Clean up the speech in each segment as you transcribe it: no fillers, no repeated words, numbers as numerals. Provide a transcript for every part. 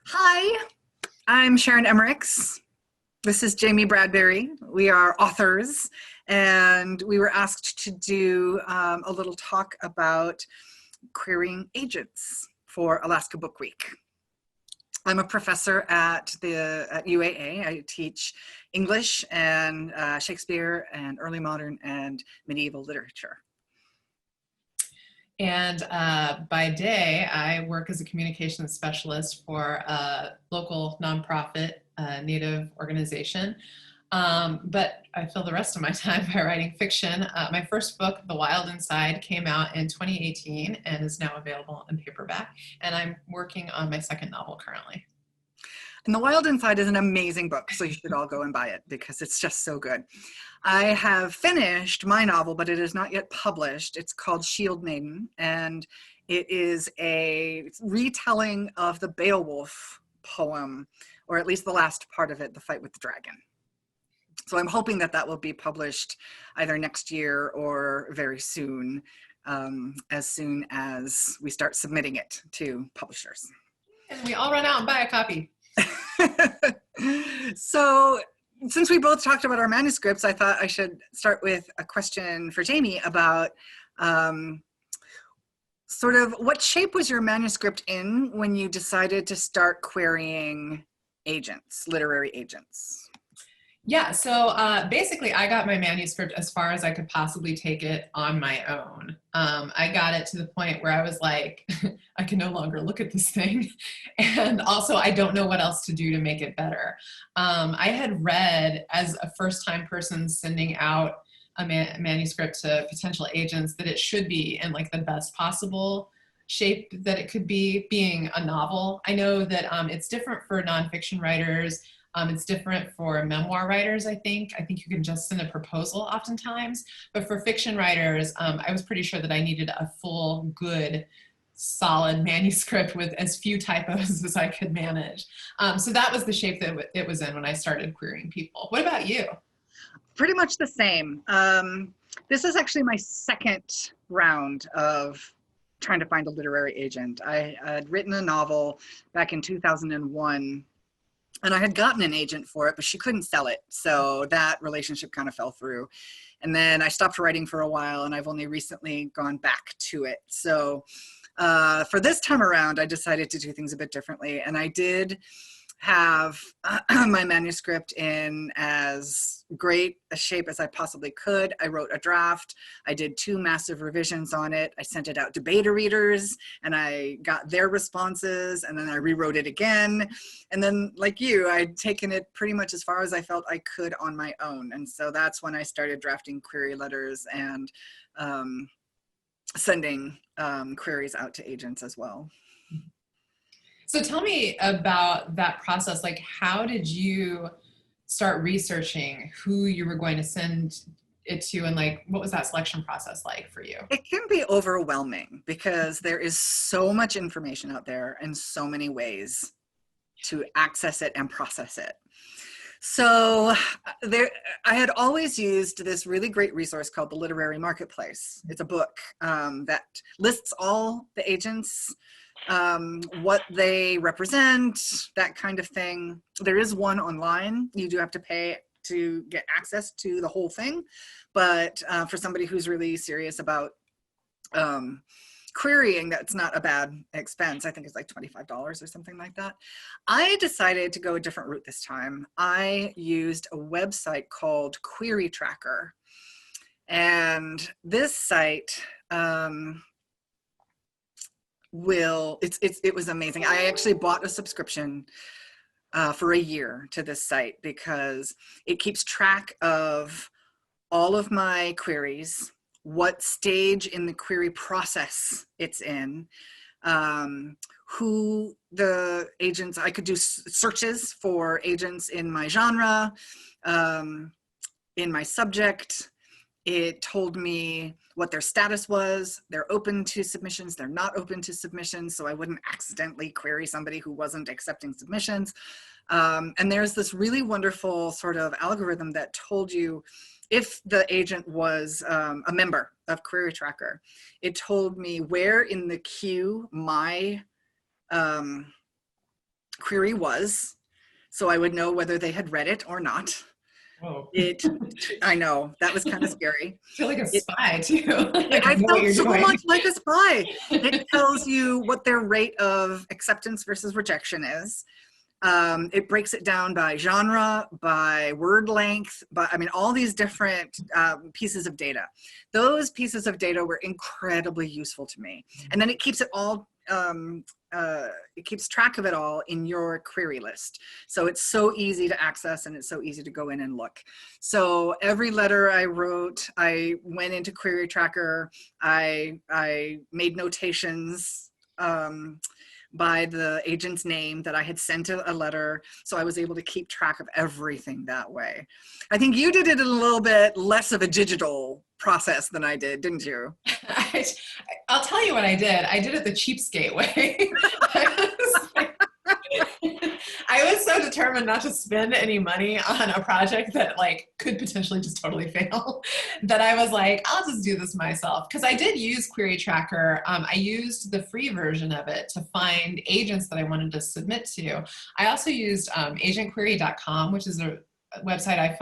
Hi, I'm Sharon Emmerichs. This is Jamey Bradbury. We are authors, and we were asked to do a little talk about querying agents for Alaska Book Week. I'm a professor at UAA. I teach English and Shakespeare and early modern and medieval literature. And by day, I work as a communications specialist for a local nonprofit Native organization. But I fill the rest of my time by writing fiction. My first book, The Wild Inside, came out in 2018 and is now available in paperback. And I'm working on my second novel currently. And The Wild Inside is an amazing book, so you should all go and buy it because it's just so good. I have finished my novel, but it is not yet published. It's called Shield Maiden, and it is a retelling of the Beowulf poem, or at least the last part of it, The Fight with the Dragon. So I'm hoping that that will be published either next year or very soon as we start submitting it to publishers. And we all run out and buy a copy. So since we both talked about our manuscripts, I thought I should start with a question for Jamey about sort of what shape was your manuscript in when you decided to start querying agents, literary agents? Yeah, so basically I got my manuscript as far as I could possibly take it on my own. I got it to the point where I was like, I can no longer look at this thing. And also I don't know what else to do to make it better. I had read, as a first-time person sending out a manuscript to potential agents, that it should be in like the best possible shape that it could be, being a novel. I know that it's different for nonfiction writers. It's different for memoir writers, I think. I think you can just send a proposal oftentimes. But for fiction writers, I was pretty sure that I needed a full, good, solid manuscript with as few typos as I could manage. So that was the shape that it was in when I started querying people. What about you? Pretty much the same. This is actually my second round of trying to find a literary agent. I had written a novel back in 2001. And I had gotten an agent for it, but she couldn't sell it. So that relationship kind of fell through. And then I stopped writing for a while, and I've only recently gone back to it. So for this time around, I decided to do things a bit differently. And I did have my manuscript in as great a shape as I possibly could. I wrote a draft. I did 2 massive revisions on it. I sent it out to beta readers and I got their responses, and then I rewrote it again. And then, like you, I'd taken it pretty much as far as I felt I could on my own. And so that's when I started drafting query letters and sending queries out to agents as well. So tell me about that process. Like, how did you start researching who you were going to send it to, and like, what was that selection process like for you? It can be overwhelming because there is so much information out there and so many ways to access it and process it. So I had always used this really great resource called the Literary Marketplace. It's a book that lists all the agents, what they represent, that kind of thing. There is one online. You do have to pay to get access to the whole thing. But for somebody who's really serious about querying, that's not a bad expense. I think it's like $25 or something like that. I decided to go a different route this time. I used a website called Query Tracker. And this site, it was amazing. I actually bought a subscription for a year to this site because it keeps track of all of my queries, what stage in the query process it's in, who the agents, I could do searches for agents in my genre, in my subject. It told me what their status was. They're open to submissions, they're not open to submissions, so I wouldn't accidentally query somebody who wasn't accepting submissions. And there's this really wonderful sort of algorithm that told you if the agent was a member of Query Tracker. It told me where in the queue my query was, so I would know whether they had read it or not. Oh. I know, that was kind of scary. I feel like a spy too. Like I I know what felt you're so doing. much like a spy. It tells you what their rate of acceptance versus rejection is. It breaks it down by genre, by word length, I mean, all these different pieces of data. Those pieces of data were incredibly useful to me. And then it keeps it all, it keeps track of it all in your query list. So it's so easy to access and it's so easy to go in and look. So every letter I wrote, I went into Query Tracker, I made notations, by the agent's name that I had sent a letter. So I was able to keep track of everything that way. I think you did it in a little bit less of a digital process than I did, didn't you? I'll tell you what I did. I did it the cheapskate way. I was so determined not to spend any money on a project that like could potentially just totally fail that I was like, I'll just do this myself. Because I did use Query Tracker. I used the free version of it to find agents that I wanted to submit to. I also used agentquery.com, which is a website I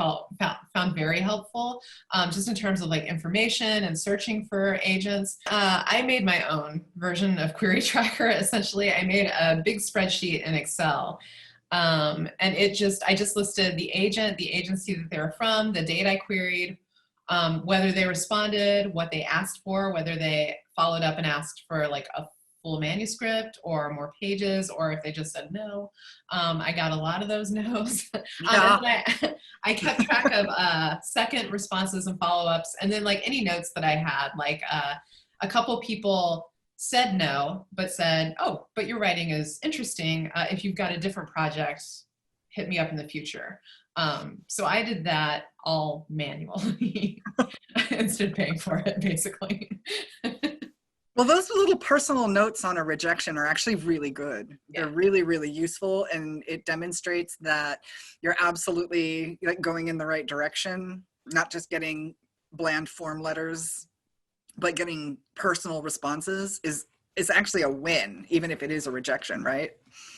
found very helpful, just in terms of like information and searching for agents. I made my own version of Query Tracker. Essentially, I made a big spreadsheet in Excel. And I just listed the agent, the agency that they were from, the date I queried, whether they responded, what they asked for, whether they followed up and asked for like a full manuscript or more pages, or if they just said no. I got a lot of those no's. Yeah. And I kept track of second responses and follow-ups, and then like any notes that I had, like a couple people said no, but said, oh, but your writing is interesting. If you've got a different project, hit me up in the future. So I did that all manually instead of paying for it, basically. Well, those little personal notes on a rejection are actually really good. Yeah. They're really, really useful, and it demonstrates that you're absolutely like going in the right direction, not just getting bland form letters, but getting personal responses is actually a win, even if it is a rejection, right?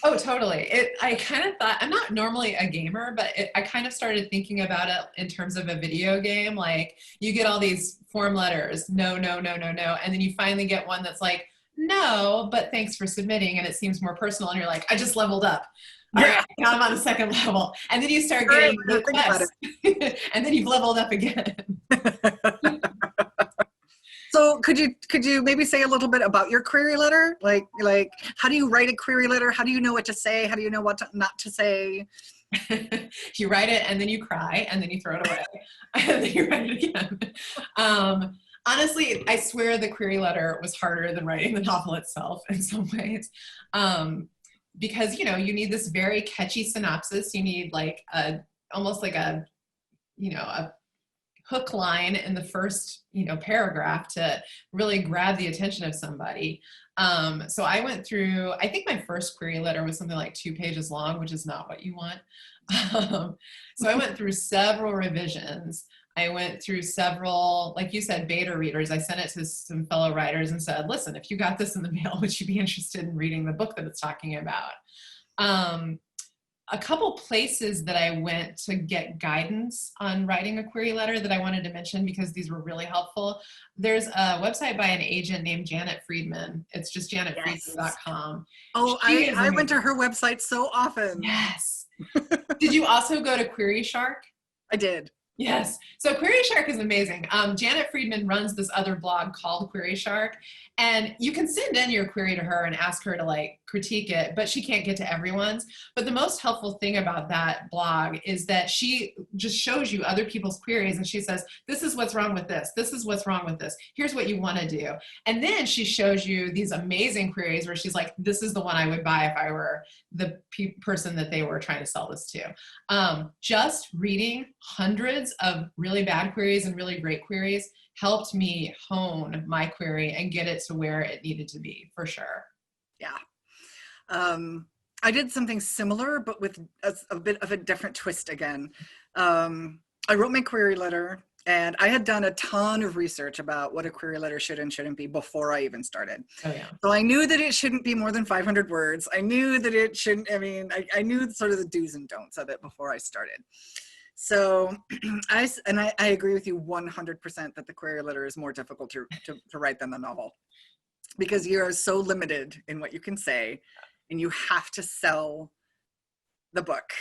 Oh, totally. I kind of thought, I'm not normally a gamer, but I kind of started thinking about it in terms of a video game. Like you get all these form letters, no, no, no, no, no. And then you finally get one that's like, no, but thanks for submitting. And it seems more personal. And you're like, I just leveled up. All right, now I'm on the second level. And then you start getting requests. And then you've leveled up again. So could you maybe say a little bit about your query letter? Like how do you write a query letter? How do you know what to say? How do you know what not to say? You write it and then you cry and then you throw it away and then you write it again. Honestly, I swear the query letter was harder than writing the novel itself in some ways. Because, you know, you need this very catchy synopsis. You need like almost like a hook line in the first, paragraph to really grab the attention of somebody. So I went through, I think my first query letter was something like 2 pages long, which is not what you want. So I went through several revisions. I went through several, like you said, beta readers. I sent it to some fellow writers and said, listen, if you got this in the mail, would you be interested in reading the book that it's talking about? A couple places that I went to get guidance on writing a query letter that I wanted to mention because these were really helpful. There's a website by an agent named Janet Friedman. It's just janetfriedman.com. Oh, I went to her website so often. Yes. Did you also go to Query Shark? I did. Yes. So Query Shark is amazing. Janet Friedman runs this other blog called Query Shark, and you can send in your query to her and ask her to like critique it, but she can't get to everyone's. But the most helpful thing about that blog is that she just shows you other people's queries and she says, this is what's wrong with this. This is what's wrong with this. Here's what you want to do. And then she shows you these amazing queries where she's like, this is the one I would buy if I were the person that they were trying to sell this to. Just reading hundreds of really bad queries and really great queries helped me hone my query and get it to where it needed to be, for sure. Yeah. I did something similar, but with a bit of a different twist again. I wrote my query letter. And I had done a ton of research about what a query letter should and shouldn't be before I even started. Oh, yeah. So I knew that it shouldn't be more than 500 words. I knew that it shouldn't, I knew sort of the do's and don'ts of it before I started. So I agree with you 100% that the query letter is more difficult to write than the novel, because you are so limited in what you can say, and you have to sell the book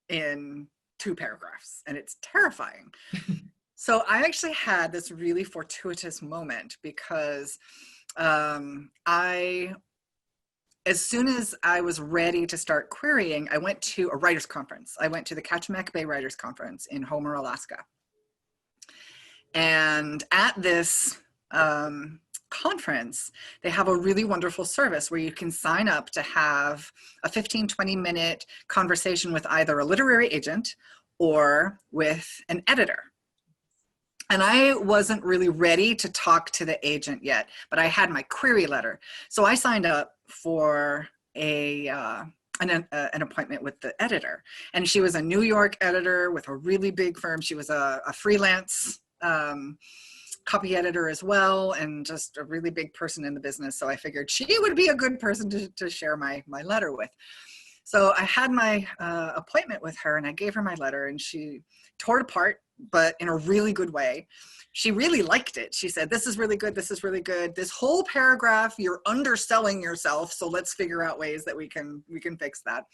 in 2 paragraphs, and it's terrifying. So I actually had this really fortuitous moment, because as soon as I was ready to start querying, I went to a writer's conference. I went to the Kachemak Bay Writers Conference in Homer, Alaska. And at this conference, they have a really wonderful service where you can sign up to have a 15-20-minute conversation with either a literary agent or with an editor. And I wasn't really ready to talk to the agent yet, but I had my query letter. So I signed up for an appointment with the editor. And she was a New York editor with a really big firm. She was a freelance copy editor as well, and just a really big person in the business. So I figured she would be a good person to share my letter with. So I had my appointment with her, and I gave her my letter, and she tore it apart, but in a really good way. She really liked it. She said, "This is really good. This is really good. This whole paragraph, you're underselling yourself. So let's figure out ways that we can fix that."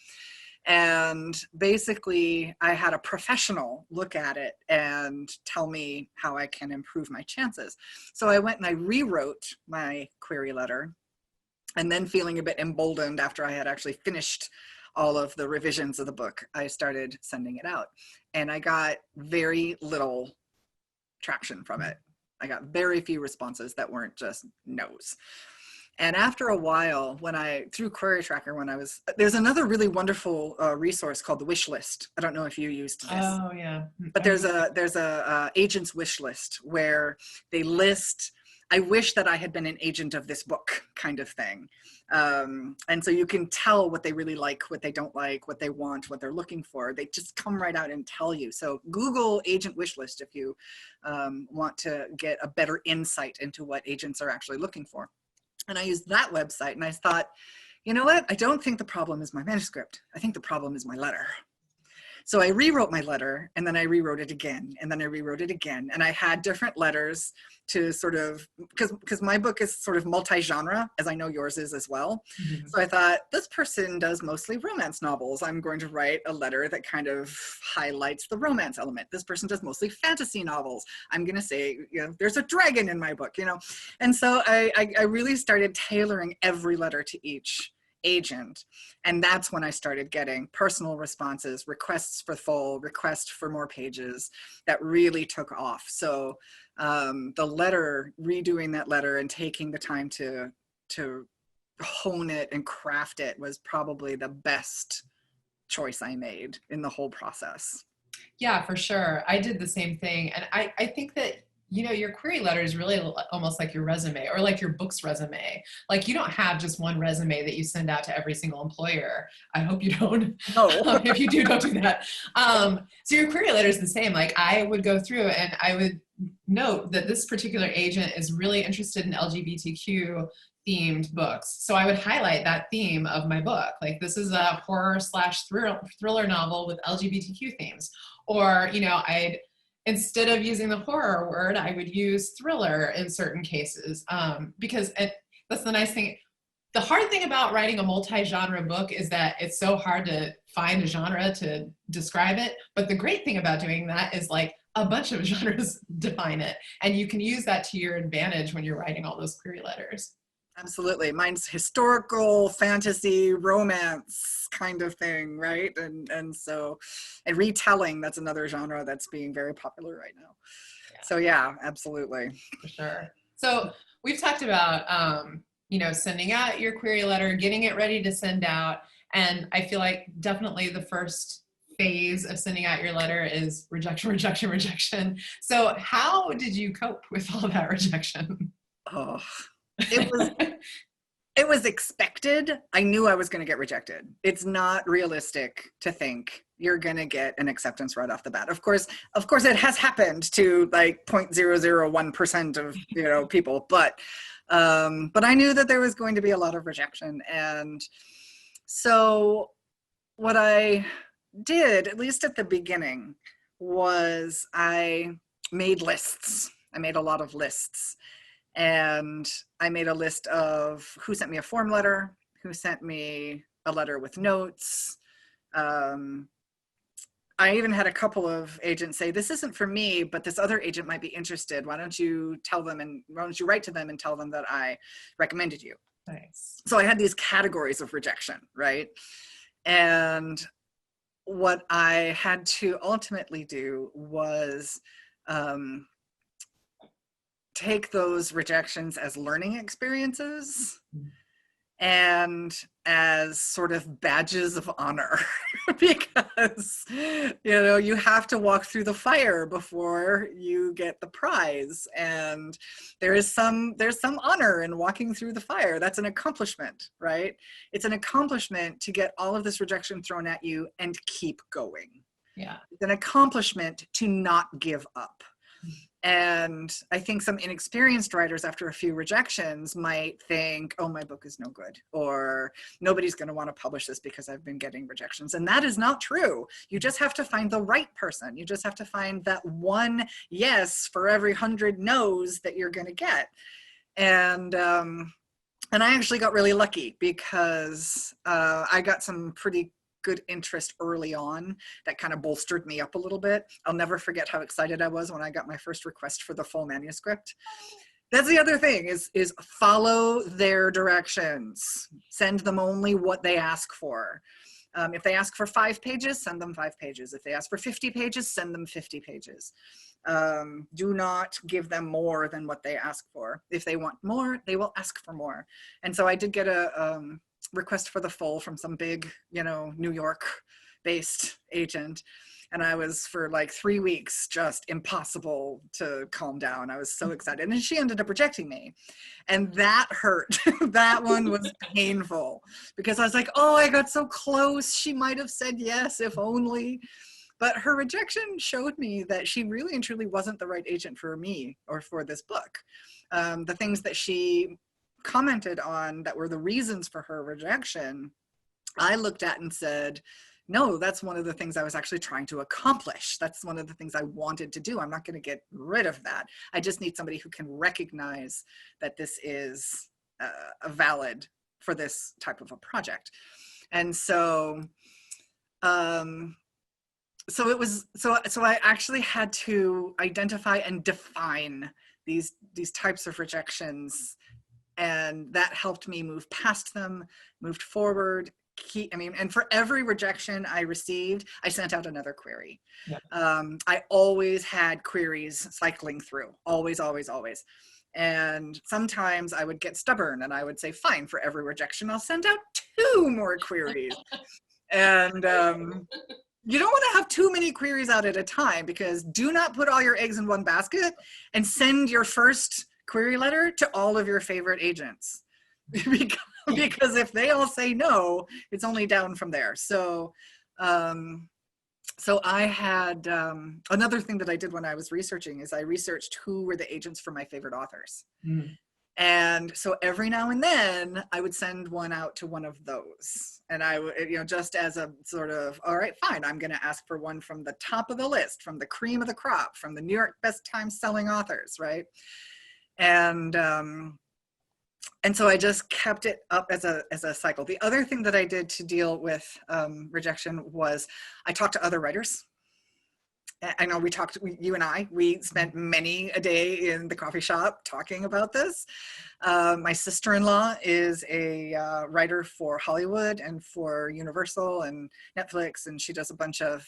And basically, I had a professional look at it and tell me how I can improve my chances. So I went and I rewrote my query letter, and then, feeling a bit emboldened after I had actually finished all of the revisions of the book, I started sending it out. And I got very little traction from it. I got very few responses that weren't just no's. And after a while, through Query Tracker, there's another really wonderful resource called the wish list. I don't know if you used this. Oh, yeah. But there's a agent's wish list where they list, "I wish that I had been an agent of this book," kind of thing. And so you can tell what they really like, what they don't like, what they want, what they're looking for. They just come right out and tell you. So Google agent wish list if you want to get a better insight into what agents are actually looking for. And I used that website, and I thought, you know what? I don't think the problem is my manuscript. I think the problem is my letter. So I rewrote my letter, and then I rewrote it again, and then I rewrote it again. And I had different letters to sort of, because my book is sort of multi-genre, as I know yours is as well. Mm-hmm. So I thought, this person does mostly romance novels. I'm going to write a letter that kind of highlights the romance element. This person does mostly fantasy novels. I'm going to say, there's a dragon in my book, And so I really started tailoring every letter to each agent. And that's when I started getting personal responses, requests for full, requests for more pages, that really took off. So redoing that letter and taking the time to hone it and craft it was probably the best choice I made in the whole process. Yeah, for sure. I did the same thing. And I think that your query letter is really almost like your resume, or like your book's resume. Like, you don't have just one resume that you send out to every single employer. I hope you don't. No. If you do, don't do that. So your query letter is the same. Like, I would go through and I would note that this particular agent is really interested in LGBTQ themed books. So I would highlight that theme of my book. Like, this is a horror/thriller novel with LGBTQ themes. Or, instead of using the horror word, I would use thriller in certain cases, because that's the nice thing. The hard thing about writing a multi-genre book is that it's so hard to find a genre to describe it. But the great thing about doing that is, like, a bunch of genres define it. And you can use that to your advantage when you're writing all those query letters. Absolutely. Mine's historical, fantasy, romance kind of thing, right? And retelling, that's another genre that's being very popular right now. Yeah. So yeah, absolutely. For sure. So we've talked about, sending out your query letter, getting it ready to send out. And I feel like definitely the first phase of sending out your letter is rejection, rejection, rejection. So how did you cope with all that rejection? Oh. it was expected. I knew I was going to get rejected. It's not realistic to think you're going to get an acceptance right off the bat. Of course, it has happened to like 0.001% of, you know, people, but I knew that there was going to be a lot of rejection. And so what I did, at least at the beginning, was I made lists. I made a lot of lists. And I made a list of who sent me a form letter, who sent me a letter with notes. I even had a couple of agents say, this isn't for me, but this other agent might be interested. Why don't you write to them and tell them that I recommended you? Nice. So I had these categories of rejection, right? And what I had to ultimately do was take those rejections as learning experiences and as sort of badges of honor, because, you know, you have to walk through the fire before you get the prize. And there's some honor in walking through the fire. That's an accomplishment, right? It's an accomplishment to get all of this rejection thrown at you and keep going. Yeah. It's an accomplishment to not give up. And I think some inexperienced writers, after a few rejections, might think, oh, my book is no good, or nobody's going to want to publish this because I've been getting rejections. And that is not true. You just have to find the right person. You just have to find that one yes for every 100 no's that you're going to get. And I actually got really lucky because I got some pretty good interest early on that kind of bolstered me up a little bit. I'll never forget how excited I was when I got my first request for the full manuscript. That's the other thing is follow their directions. Send them only what they ask for. If they ask for 5 pages, send them 5 pages. If they ask for 50 pages, send them 50 pages. Do not give them more than what they ask for. If they want more, they will ask for more. And so I did get a request for the full from some big, you know, New York based agent. And I was for like 3 weeks, just impossible to calm down. I was so excited. And she ended up rejecting me. And that hurt. That one was painful because I was like, oh, I got so close. She might have said yes, if only. But her rejection showed me that she really and truly wasn't the right agent for me or for this book. The things that she commented on that were the reasons for her rejection, I looked at and said, no, that's one of the things I was actually trying to accomplish. That's one of the things I wanted to do. I'm not going to get rid of that. I just need somebody who can recognize that this is a valid for this type of a project. And so, so I actually had to identify and define these types of rejections. And that helped me move past them, moved forward. And for every rejection I received, I sent out another query. Yep. I always had queries cycling through, always, always, always. And sometimes I would get stubborn and I would say, fine, for every rejection, I'll send out 2 more queries. And you don't want to have too many queries out at a time, because do not put all your eggs in one basket and send your first query letter to all of your favorite agents. Because if they all say no, it's only down from there. So so I had another thing that I did when I was researching is I researched who were the agents for my favorite authors. And so every now and then I would send one out to one of those. And I would, you know, just as a sort of, all right, fine, I'm going to ask for one from the top of the list, from the cream of the crop, from the New York best time selling authors, right? And so I just kept it up as a cycle. The other thing that I did to deal with rejection was I talked to other writers. I know you and I, we spent many a day in the coffee shop talking about this. My sister-in-law is a writer for Hollywood and for Universal and Netflix, and she does a bunch of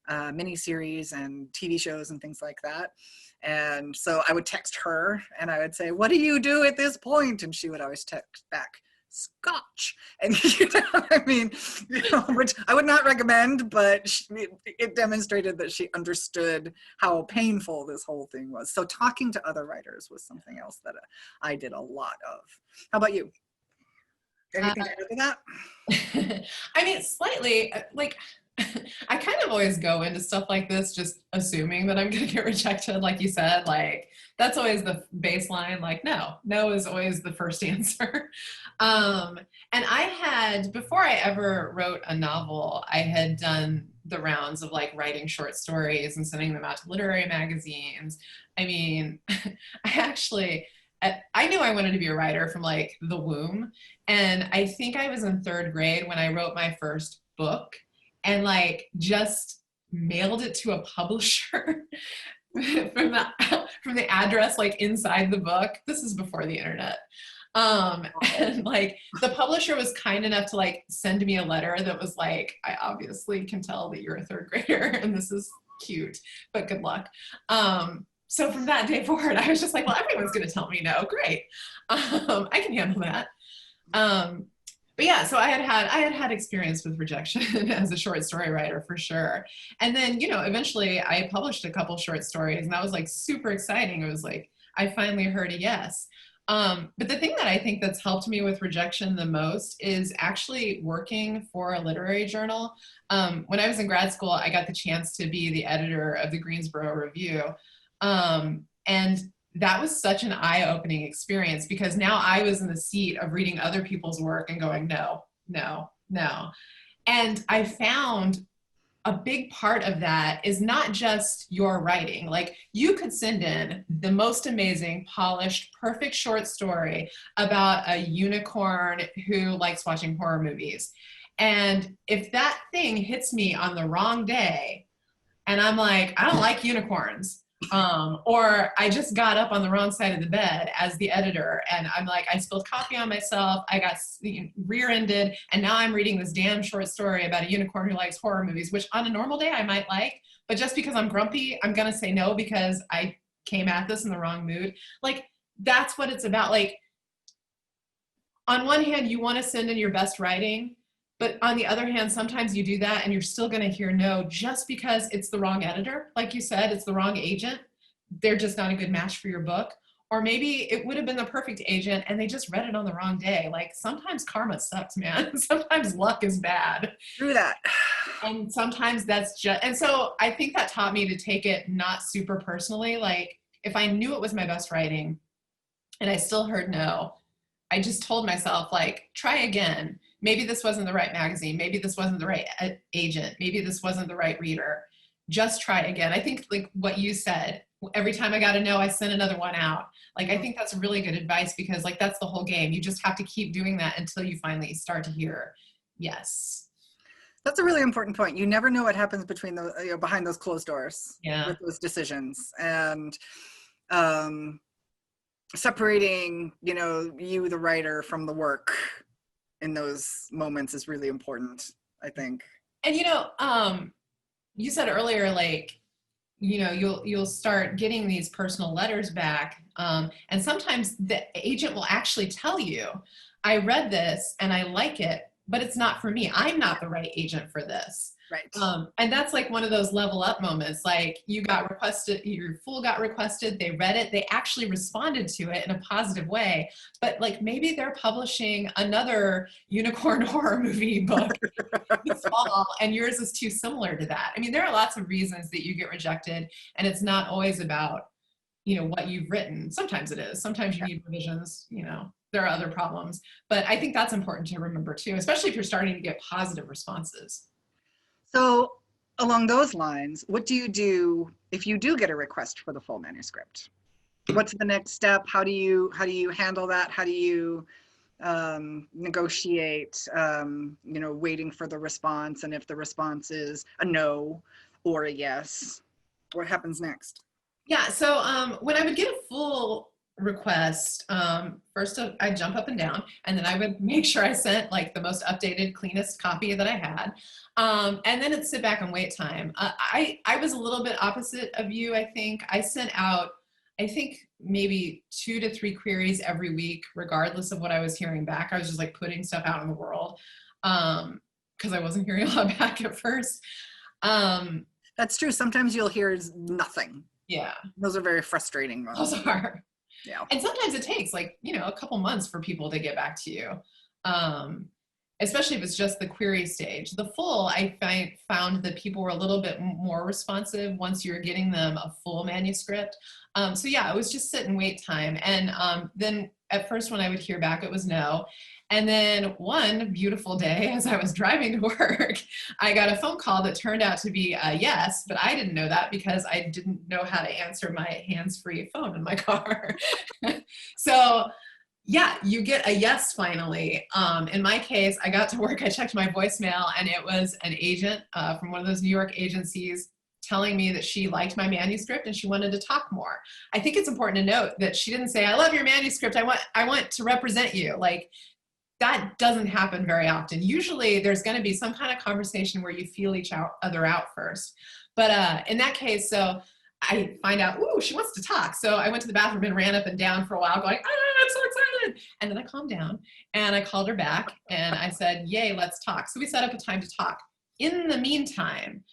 miniseries and TV shows and things like that. And so I would text her and I would say, what do you do at this point? And she would always text back, Scotch. And you know, I mean, you know, which I would not recommend, but it demonstrated that she understood how painful this whole thing was. So talking to other writers was something else that I did a lot of. How about you? Anything to add to that? I mean, slightly, like, I kind of always go into stuff like this just assuming that I'm going to get rejected, like you said. Like, that's always the baseline. Like, no is always the first answer. And I had, before I ever wrote a novel, I had done the rounds of like writing short stories and sending them out to literary magazines. I mean, I knew I wanted to be a writer from like the womb. And I think I was in third grade when I wrote my first book and like just mailed it to a publisher from the address like inside the book. This is before the internet. And like the publisher was kind enough to like send me a letter that was like, I obviously can tell that you're a third grader and this is cute, but good luck. So from that day forward, I was just like, well, everyone's going to tell me no. Great. I can handle that. But yeah, so I had experience with rejection as a short story writer for sure. And then, eventually I published a couple short stories and that was like super exciting. It was like, I finally heard a yes. But the thing that I think that's helped me with rejection the most is actually working for a literary journal. When I was in grad school, I got the chance to be the editor of the Greensboro Review. And that was such an eye-opening experience because now I was in the seat of reading other people's work and going, no, no, no. And I found a big part of that is not just your writing. Like you could send in the most amazing, polished, perfect short story about a unicorn who likes watching horror movies. And if that thing hits me on the wrong day, and I'm like, I don't like unicorns, or I just got up on the wrong side of the bed as the editor and I'm like, I spilled coffee on myself, I got rear-ended, and now I'm reading this damn short story about a unicorn who likes horror movies, which on a normal day I might like, but just because I'm grumpy, I'm gonna say no because I came at this in the wrong mood. Like, that's what it's about. Like, on one hand, you wanna send in your best writing, but on the other hand, sometimes you do that and you're still going to hear no just because it's the wrong editor. Like you said, it's the wrong agent. They're just not a good match for your book. Or maybe it would have been the perfect agent and they just read it on the wrong day. Like sometimes karma sucks, man. Sometimes luck is bad. True that. And sometimes that's just, and so I think that taught me to take it not super personally. Like if I knew it was my best writing and I still heard no, I just told myself like, try again. Maybe this wasn't the right magazine. Maybe this wasn't the right agent. Maybe this wasn't the right reader. Just try again. I think like what you said, every time I got a no, I sent another one out. Like, I think that's really good advice because like, that's the whole game. You just have to keep doing that until you finally start to hear yes. That's a really important point. You never know what happens between the, behind those closed doors with those decisions. And separating, you, the writer, from the work in those moments is really important, I think. And you said earlier, like, you'll start getting these personal letters back, and sometimes the agent will actually tell you, I read this and I like it, but it's not for me. I'm not the right agent for this. Right. And that's like one of those level up moments. Like you got requested, your fool got requested, they read it, they actually responded to it in a positive way. But like maybe they're publishing another unicorn horror movie book this fall and yours is too similar to that. I mean, there are lots of reasons that you get rejected and it's not always about, what you've written. Sometimes it is. Sometimes you need revisions, there are other problems. But I think that's important to remember too, especially if you're starting to get positive responses. So along those lines, what do you do if you do get a request for the full manuscript? What's the next step? How do you handle that? How do you negotiate, waiting for the response? And if the response is a no or a yes, what happens next? Yeah, so when I would get a full request, first I'd jump up and down, and then I would make sure I sent like the most updated, cleanest copy that I had. And then it's sit back and wait time. I was a little bit opposite of you, I think. I sent out, I think maybe 2 to 3 queries every week, regardless of what I was hearing back. I was just like putting stuff out in the world because I wasn't hearing a lot back at first. That's true. Sometimes you'll hear nothing. Yeah. Those are very frustrating ones. Those are. Yeah. And sometimes it takes like, a couple months for people to get back to you. Especially if it's just the query stage. The full, I found that people were a little bit more responsive once you're getting them a full manuscript. So yeah, it was just sit and wait time. And then at first when I would hear back, it was no. And then one beautiful day, as I was driving to work, I got a phone call that turned out to be a yes, but I didn't know that because I didn't know how to answer my hands-free phone in my car. So yeah, you get a yes finally. In my case, I got to work, I checked my voicemail, and it was an agent from one of those New York agencies telling me that she liked my manuscript and she wanted to talk more. I think it's important to note that she didn't say, I love your manuscript, I want to represent you. Like, that doesn't happen very often. Usually there's going to be some kind of conversation where you feel each other out first. But in that case, so I find out, ooh, she wants to talk. So I went to the bathroom and ran up and down for a while going, I'm so excited. And then I calmed down and I called her back and I said, yay, let's talk. So we set up a time to talk. In the meantime,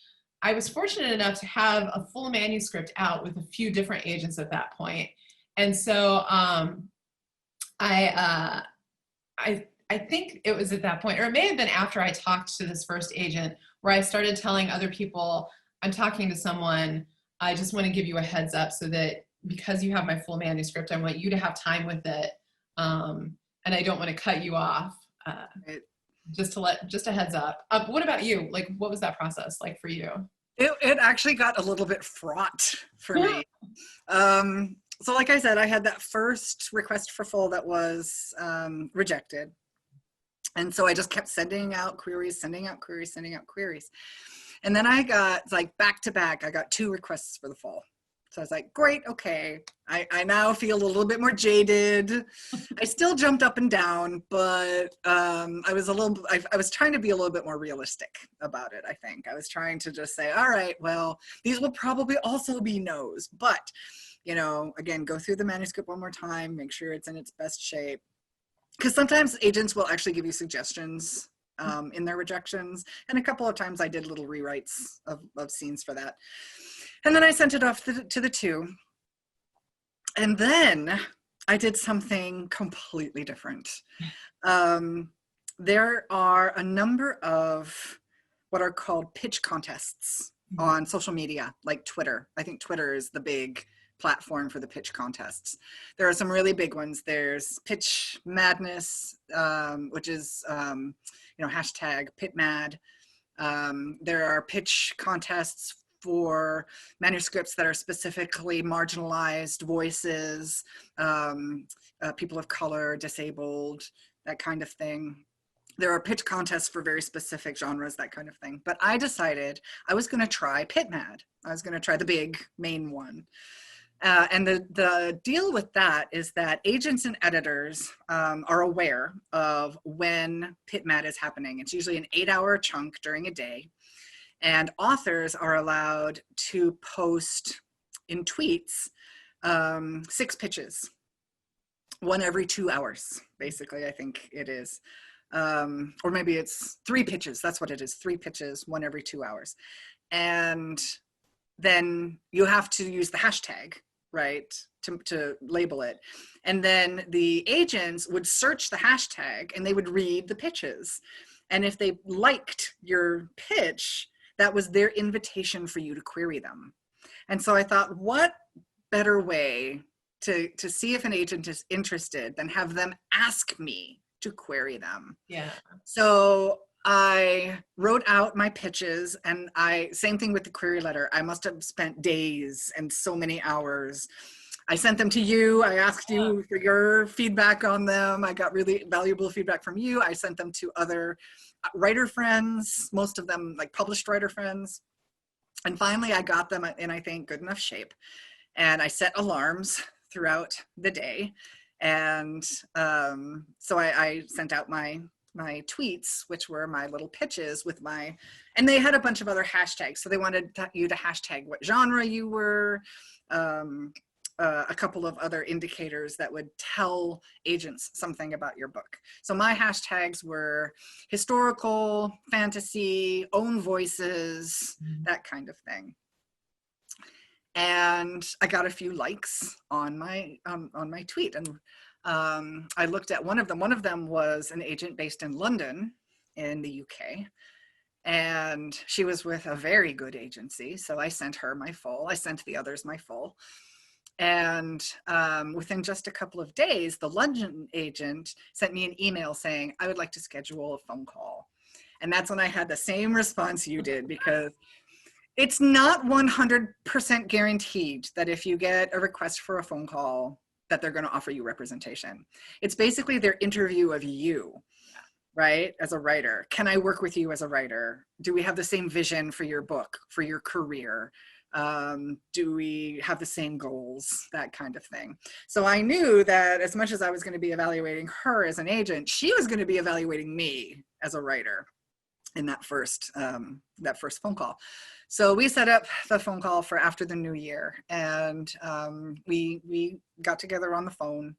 I was fortunate enough to have a full manuscript out with a few different agents at that point. And so I think it was at that point, or it may have been after I talked to this first agent, where I started telling other people, I'm talking to someone, I just want to give you a heads up so that because you have my full manuscript, I want you to have time with it. And I don't want to cut you off. Just a heads up. What about you? Like, what was that process like for you? It actually got a little bit fraught for me. So like I said, I had that first request for full that was rejected. And so I just kept sending out queries. And then I got like back to back, I got 2 requests for the full. So I was like, great, okay. I now feel a little bit more jaded. I still jumped up and down, but I was trying to be a little bit more realistic about it, I think. I was trying to just say, all right, well, these will probably also be no's, but, you know, again, go through the manuscript one more time, make sure it's in its best shape. Because sometimes agents will actually give you suggestions in their rejections. And a couple of times I did little rewrites of scenes for that. And then I sent it off to the 2. And then I did something completely different. There are a number of what are called pitch contests on social media, like Twitter. I think Twitter is the big platform for the pitch contests. There are some really big ones. There's Pitch Madness, which is, hashtag PitMad. There are pitch contests for manuscripts that are specifically marginalized voices, people of color, disabled, that kind of thing. There are pitch contests for very specific genres, that kind of thing. But I decided I was going to try PitMad. I was going to try the big main one. And the deal with that is that agents and editors are aware of when PitMad is happening. It's usually an 8-hour chunk during a day. And authors are allowed to post in tweets 6 pitches, one every 2 hours, basically, I think it is. Or maybe it's 3 pitches. That's what it is, 3 pitches, one every 2 hours. And then you have to use the hashtag, right, to label it. And then the agents would search the hashtag and they would read the pitches. And if they liked your pitch, that was their invitation for you to query them. And so I thought, what better way to see if an agent is interested than have them ask me to query them. Yeah. So I wrote out my pitches, and same thing with the query letter. I must have spent days and so many hours. I sent them to you. I asked you for your feedback on them. I got really valuable feedback from you. I sent them to other writer friends, most of them like published writer friends. And finally I got them in, I think, good enough shape. And I set alarms throughout the day. And so I sent out my tweets, which were my little pitches with and they had a bunch of other hashtags. So they wanted you to hashtag what genre you were, a couple of other indicators that would tell agents something about your book. So my hashtags were historical, fantasy, own voices, that kind of thing. And I got a few likes on my tweet. And I looked at one of them. One of them was an agent based in London in the UK. And she was with a very good agency. So I sent her my full. I sent the others my full. And within just a couple of days, the London agent sent me an email saying, I would like to schedule a phone call. And that's when I had the same response you did, because it's not 100% guaranteed that if you get a request for a phone call, that they're going to offer you representation. It's basically their interview of you, right? As a writer. Can I work with you as a writer? Do we have the same vision for your book, for your career? Do we have the same goals? That kind of thing. So I knew that as much as I was going to be evaluating her as an agent, she was going to be evaluating me as a writer in that first phone call. So we set up the phone call for after the new year, and we got together on the phone,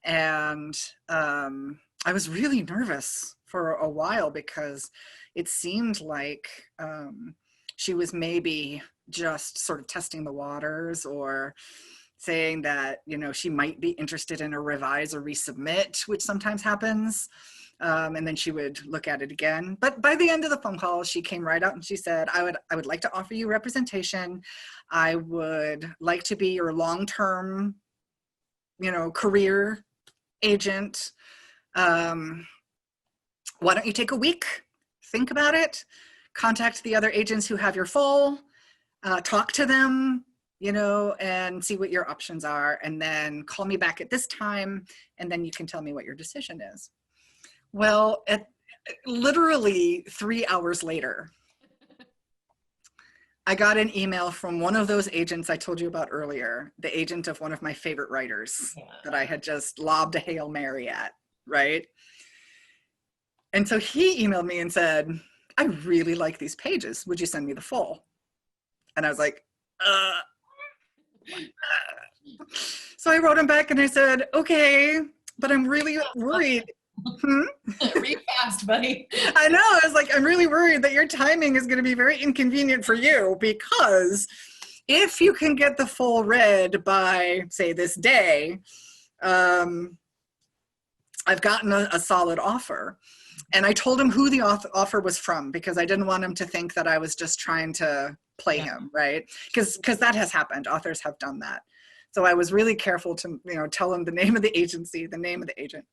and I was really nervous for a while because it seemed like she was maybe just sort of testing the waters, or saying that, you know, she might be interested in a revise or resubmit, which sometimes happens. And then she would look at it again. But by the end of the phone call, she came right out and she said, I would like to offer you representation. I would like to be your long-term, you know, career agent. Why don't you take a week, think about it, contact the other agents who have your full, talk to them, you know, and see what your options are, and then call me back at this time, and then you can tell me what your decision is. Well, literally 3 hours later, I got an email from one of those agents I told you about earlier, the agent of one of my favorite writers that I had just lobbed a Hail Mary at, right? And so he emailed me and said, I really like these pages. Would you send me the full? And I was like, So I wrote him back and I said, okay, but I'm really worried. Read fast, buddy. I know. I was like, I'm really worried that your timing is going to be very inconvenient for you, because if you can get the full read by, say, this day, I've gotten a solid offer. And I told him who the offer was from, because I didn't want him to think that I was just trying to play him, right? Because that has happened. Authors have done that. So I was really careful to, you know, tell him the name of the agency, the name of the agent.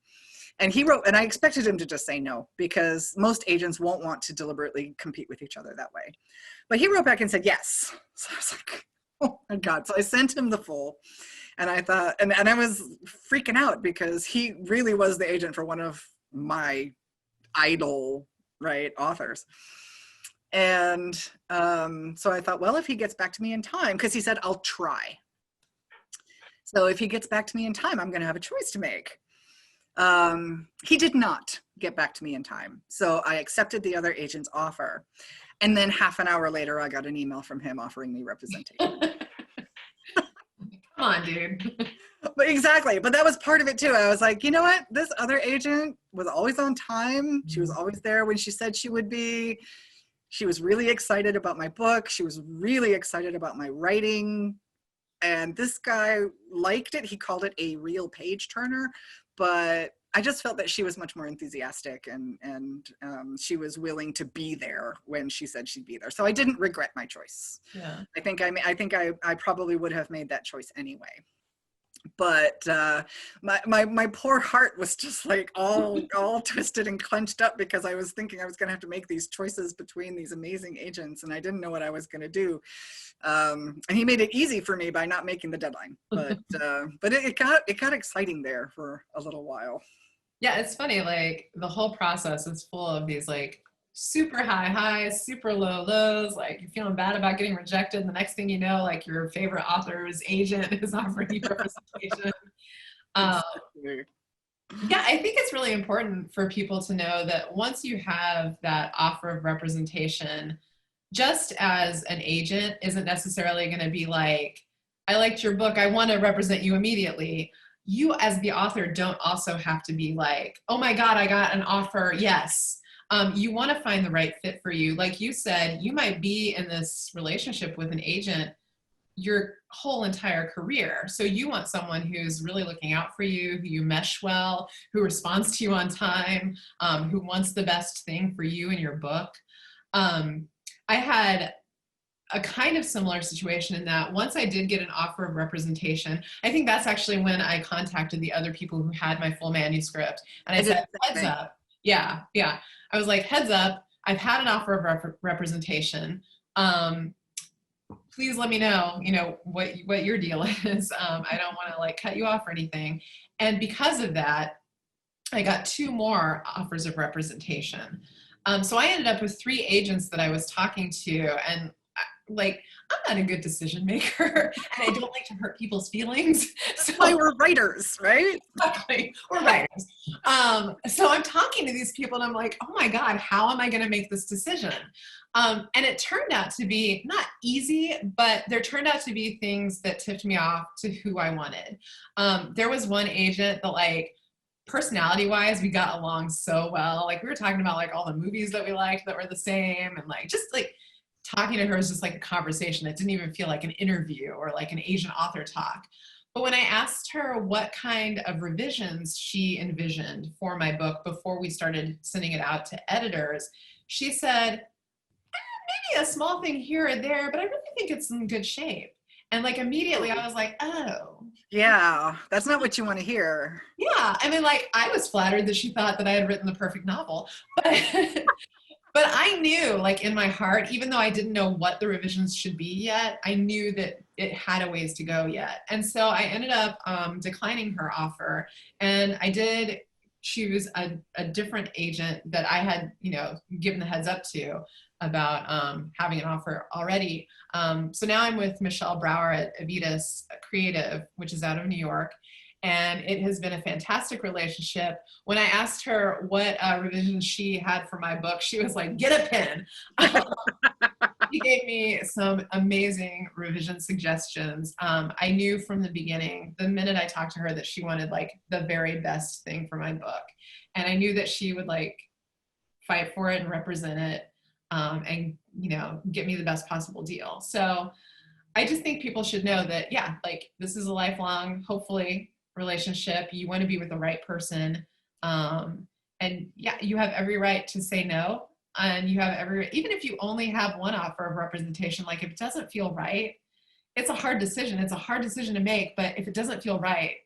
And he wrote, and I expected him to just say no, because most agents won't want to deliberately compete with each other that way. But he wrote back and said yes. So I was like, oh my God. So I sent him the full, and I thought, and I was freaking out, because he really was the agent for one of my idol, right, authors. And so I thought, well, if he gets back to me in time, because he said, I'll try. So if he gets back to me in time, I'm going to have a choice to make. He did not get back to me in time. So I accepted the other agent's offer. And then half an hour later, I got an email from him offering me representation. Come on, dude. But exactly. But that was part of it too. I was like, you know what? This other agent was always on time. She was always there when she said she would be. She was really excited about my book. She was really excited about my writing. And this guy liked it. He called it a real page turner. But I just felt that she was much more enthusiastic, and she was willing to be there when she said she'd be there. So I didn't regret my choice. Yeah. I think I probably would have made that choice anyway. But my poor heart was just like all twisted and clenched up, because I was thinking I was going to have to make these choices between these amazing agents, and I didn't know what I was going to do. And he made it easy for me by not making the deadline. But it got exciting there for a little while. Yeah, it's funny. Like, the whole process is full of these like super high highs, super low lows. Like, you're feeling bad about getting rejected. And the next thing you know, like, your favorite author's agent is offering you representation. Yeah, I think it's really important for people to know that once you have that offer of representation, just as an agent isn't necessarily going to be like, I liked your book, I want to represent you immediately. You as the author don't also have to be like, oh my God, I got an offer, yes. You want to find the right fit for you. Like you said, you might be in this relationship with an agent your whole entire career. So you want someone who's really looking out for you, who you mesh well, who responds to you on time, who wants the best thing for you and your book. I had a kind of similar situation in that once I did get an offer of representation, I think that's actually when I contacted the other people who had my full manuscript. And I said, heads up. Yeah. I was like, heads up, I've had an offer of representation. Please let me know, what your deal is. I don't want to like cut you off or anything. And because of that, I got 2 more offers of representation. So I ended up with 3 agents that I was talking to, and like, I'm not a good decision maker, and I don't like to hurt people's feelings. That's why we're writers, right? Exactly, we're writers. So I'm talking to these people, and I'm like, oh my God, how am I going to make this decision? And it turned out to be not easy, but there turned out to be things that tipped me off to who I wanted. There was one agent that, like, personality wise, we got along so well. Like, we were talking about like all the movies that we liked that were the same, and like just like talking to her was just like a conversation. It didn't even feel like an interview or like an Asian author talk. But when I asked her what kind of revisions she envisioned for my book before we started sending it out to editors, she said, maybe a small thing here or there, but I really think it's in good shape. And like immediately I was like, oh. Yeah, that's not what you want to hear. Yeah, I mean, like, I was flattered that she thought that I had written the perfect novel, but but I knew, like, in my heart, even though I didn't know what the revisions should be yet, I knew that it had a ways to go yet. And so I ended up declining her offer, and she was a different agent that I had, given the heads up to about having an offer already. So now I'm with Michelle Brower at Avitas Creative, which is out of New York. And it has been a fantastic relationship. When I asked her what revisions she had for my book, she was like, get a pen. She gave me some amazing revision suggestions. I knew from the beginning, the minute I talked to her, that she wanted like the very best thing for my book. And I knew that she would like fight for it and represent it, and get me the best possible deal. So I just think people should know that, yeah, like, this is a lifelong, hopefully, relationship. You want to be with the right person. And yeah, you have every right to say no. And you have even if you only have one offer of representation, like, if it doesn't feel right, it's a hard decision. It's a hard decision to make, but if it doesn't feel right,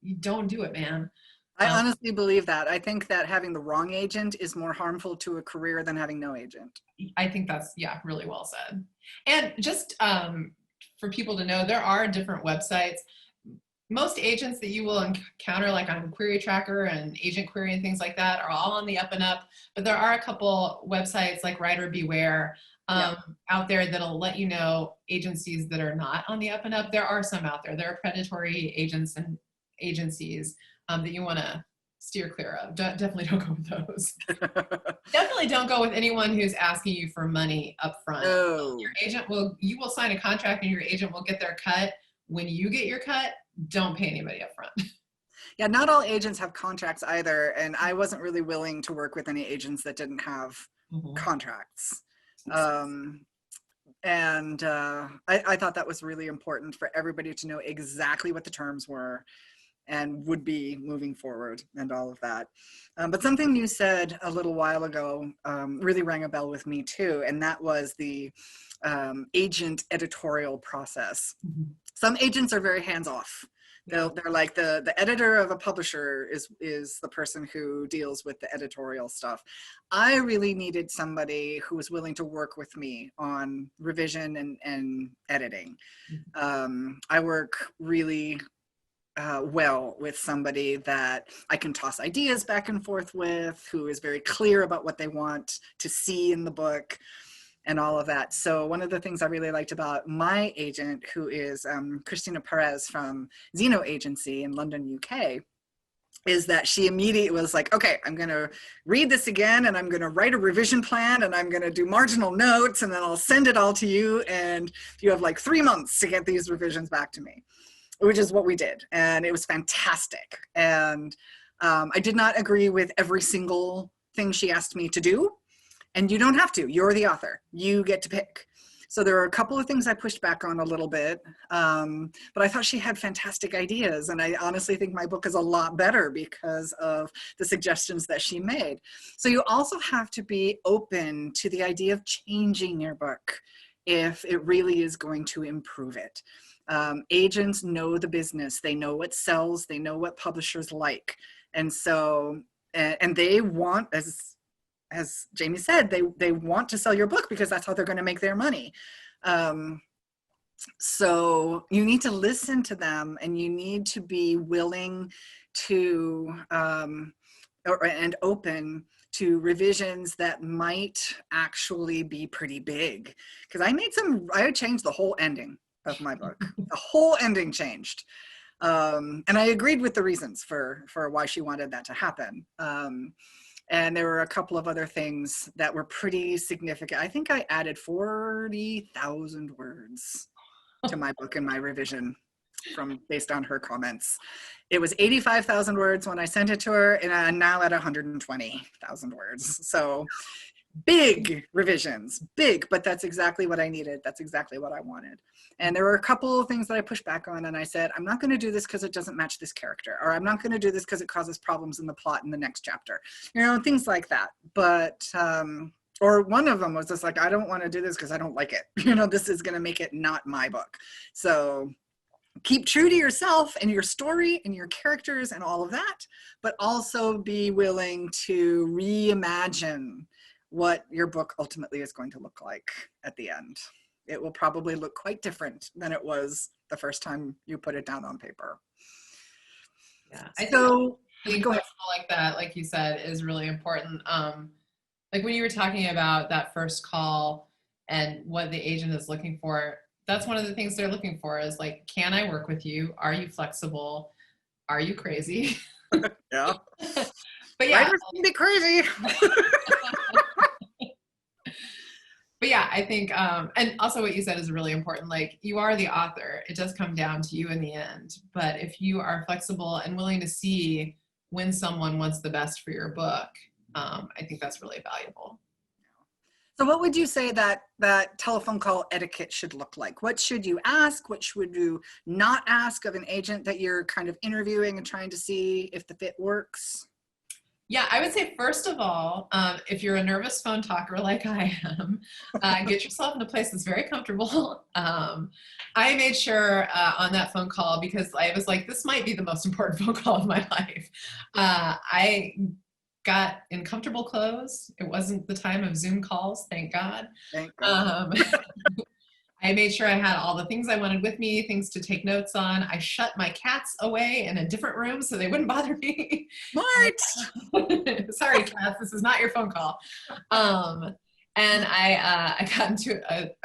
you don't do it, man. I honestly believe that. I think that having the wrong agent is more harmful to a career than having no agent. I think that's, yeah, really well said. And just for people to know, there are different websites. Most agents that you will encounter, like on Query Tracker and Agent Query and things like that, are all on the up and up. But there are a couple websites like Writer Beware out there that'll let you know agencies that are not on the up and up. There are some out there. There are predatory agents and agencies that you want to steer clear of. Definitely don't go with those. Definitely don't go with anyone who's asking you for money up front. No. You will sign a contract and your agent will get their cut. When you get your cut, don't pay anybody up front. Yeah, not all agents have contracts either, and I wasn't really willing to work with any agents that didn't have contracts. And I thought that was really important for everybody to know exactly what the terms were and would be moving forward and all of that. But something you said a little while ago really rang a bell with me too, and that was the agent editorial process. Some agents are very hands-off. They're like the editor of a publisher is the person who deals with the editorial stuff. I really needed somebody who was willing to work with me on revision and editing. I work really well with somebody that I can toss ideas back and forth with, who is very clear about what they want to see in the book and all of that. So one of the things I really liked about my agent, who is Christina Perez from Zeno Agency in London, UK, is that she immediately was like, okay, I'm going to read this again, and I'm going to write a revision plan, and I'm going to do marginal notes, and then I'll send it all to you, and you have like 3 months to get these revisions back to me, which is what we did. And it was fantastic. And I did not agree with every single thing she asked me to do. And you don't have to. You're the author. You get to pick. So there were a couple of things I pushed back on a little bit, but I thought she had fantastic ideas. And I honestly think my book is a lot better because of the suggestions that she made. So you also have to be open to the idea of changing your book if it really is going to improve it. Agents know the business, they know what sells, they know what publishers like. And so, and they want, as Jamey said, they want to sell your book because that's how they're going to make their money. So you need to listen to them, and you need to be willing to, and open to revisions that might actually be pretty big. Because I changed the whole ending of my book. The whole ending changed. And I agreed with the reasons for why she wanted that to happen. And there were a couple of other things that were pretty significant. I think I added 40,000 words to my book in my revision based on her comments. It was 85,000 words when I sent it to her, and I'm now at 120,000 words. So big revisions, big, but that's exactly what I needed. That's exactly what I wanted. And there were a couple of things that I pushed back on, and I said, I'm not going to do this because it doesn't match this character, or I'm not going to do this because it causes problems in the plot in the next chapter, things like that. But, or one of them was just like, I don't want to do this because I don't like it. This is going to make it not my book. So keep true to yourself and your story and your characters and all of that, but also be willing to reimagine what your book ultimately is going to look like at the end. It will probably look quite different than it was the first time you put it down on paper. Yeah, I so think being flexible like that, like you said, is really important. Like when you were talking about that first call and what the agent is looking for, that's one of the things they're looking for is like, can I work with you? Are you flexible? Are you crazy? Yeah. But yeah, writers can be crazy. But yeah, I think, and also what you said is really important. Like, you are the author. It does come down to you in the end. But if you are flexible and willing to see when someone wants the best for your book, I think that's really valuable. So what would you say that telephone call etiquette should look like? What should you ask? What should you not ask of an agent that you're kind of interviewing and trying to see if the fit works? Yeah, I would say, first of all, if you're a nervous phone talker like I am, get yourself in a place that's very comfortable. I made sure on that phone call, because I was like, this might be the most important phone call of my life. I got in comfortable clothes. It wasn't the time of Zoom calls, thank God. Thank God. I made sure I had all the things I wanted with me, things to take notes on. I shut my cats away in a different room so they wouldn't bother me. Smart. Sorry, cats, this is not your phone call. And I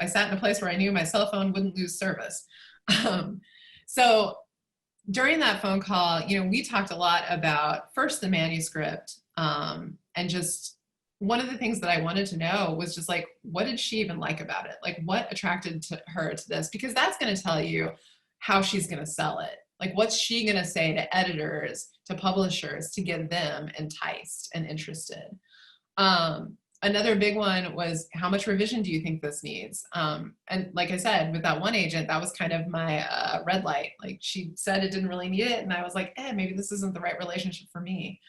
sat in a place where I knew my cell phone wouldn't lose service. So during that phone call, we talked a lot about first the manuscript, and just one of the things that I wanted to know was just like, what did she even like about it? Like, what attracted her to this? Because that's going to tell you how she's going to sell it. Like, what's she going to say to editors, to publishers, to get them enticed and interested? Another big one was, how much revision do you think this needs? And like I said, with that one agent, that was kind of my red light. Like, she said it didn't really need it. And I was like, maybe this isn't the right relationship for me.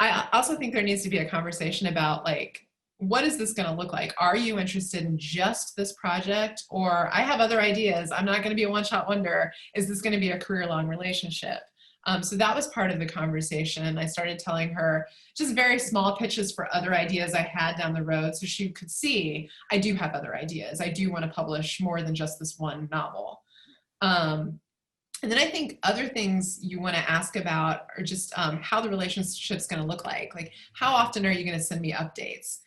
I also think there needs to be a conversation about, like, what is this going to look like? Are you interested in just this project? Or I have other ideas. I'm not going to be a one-shot wonder. Is this going to be a career-long relationship? So that was part of the conversation. I started telling her just very small pitches for other ideas I had down the road, so she could see I do have other ideas. I do want to publish more than just this one novel. And then I think other things you want to ask about are just how the relationship's going to look like. Like, how often are you going to send me updates?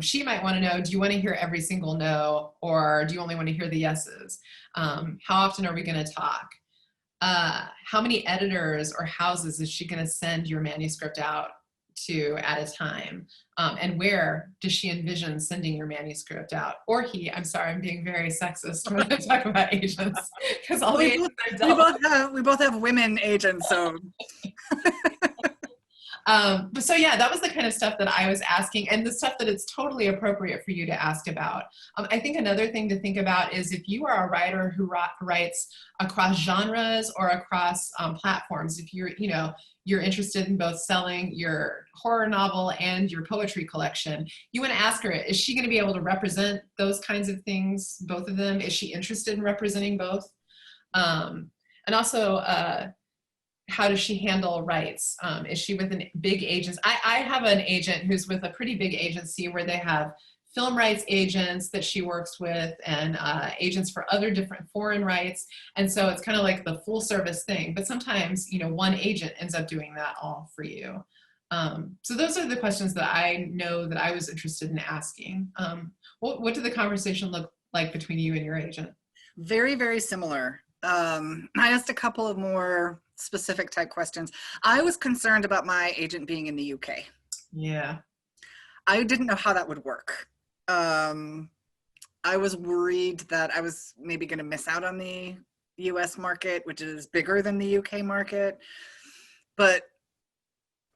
She might want to know, do you want to hear every single no, or do you only want to hear the yeses? How often are we going to talk? How many editors or houses is she going to send your manuscript out to at a time? And where does she envision sending your manuscript out? Or he, I'm sorry, I'm being very sexist when I talk about agents, because all the agents I've dealt with. We both have women agents, so. But so yeah, that was the kind of stuff that I was asking, and the stuff that it's totally appropriate for you to ask about. I think another thing to think about is if you are a writer who writes across genres or across platforms, if you're, you're interested in both selling your horror novel and your poetry collection, you want to ask her, is she going to be able to represent those kinds of things, both of them? Is she interested in representing both? And also, how does she handle rights? Is she with a big agency? I have an agent who's with a pretty big agency where they have film rights agents that she works with and agents for other different foreign rights. And so it's kind of like the full service thing. But sometimes, one agent ends up doing that all for you. So those are the questions that I know that I was interested in asking. What did the conversation look like between you and your agent? Very, very similar. I asked a couple of more specific type questions. I was concerned about my agent being in the UK. Yeah. I didn't know how that would work. I was worried that I was maybe going to miss out on the US market, which is bigger than the UK market. But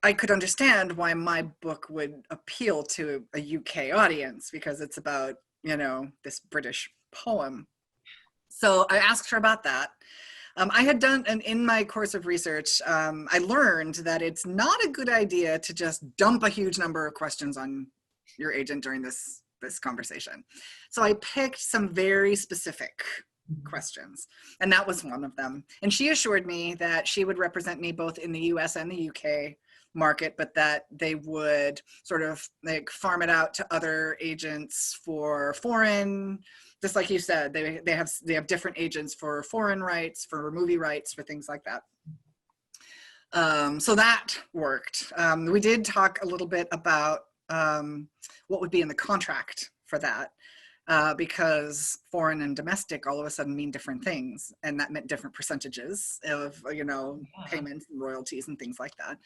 I could understand why my book would appeal to a UK audience because it's about, this British poem. So I asked her about that. I had done, and in my course of research, I learned that it's not a good idea to just dump a huge number of questions on your agent during this conversation. So I picked some very specific questions, and that was one of them. And she assured me that she would represent me both in the US and the UK market, but that they would sort of like farm it out to other agents for foreign. Just like you said, they have different agents for foreign rights, for movie rights, for things like that. So that worked. We did talk a little bit about what would be in the contract for that, because foreign and domestic all of a sudden mean different things, and that meant different percentages of payments and royalties and things like that.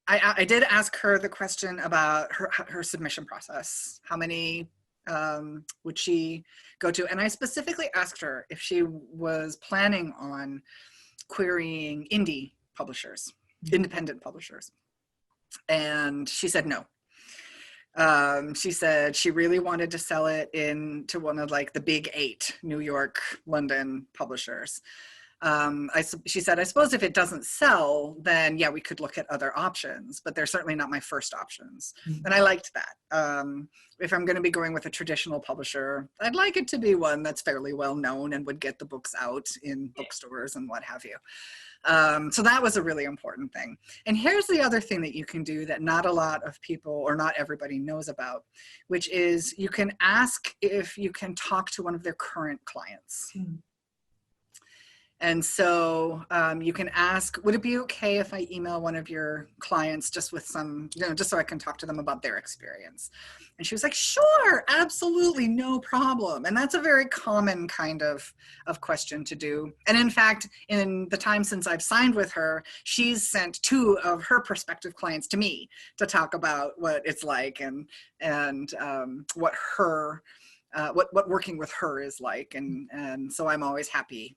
I did ask her the question about her submission process. How many would she go to? And I specifically asked her if she was planning on querying indie publishers, independent publishers. And she said no. She said she really wanted to sell it to one of like the big 8, New York, London publishers. She said, I suppose if it doesn't sell, then yeah, we could look at other options, but they're certainly not my first options. And I liked that. If I'm going to be going with a traditional publisher, I'd like it to be one that's fairly well known and would get the books out in bookstores and what have you. So that was a really important thing. And here's the other thing that you can do that not a lot of people or not everybody knows about, which is you can ask if you can talk to one of their current clients. And so you can ask, would it be okay if I email one of your clients just with some, just so I can talk to them about their experience? And she was like, sure, absolutely, no problem. And that's a very common kind of question to do. And in fact, in the time since I've signed with her, she's sent 2 of her prospective clients to me to talk about what it's like and what her what working with her is like. And so I'm always happy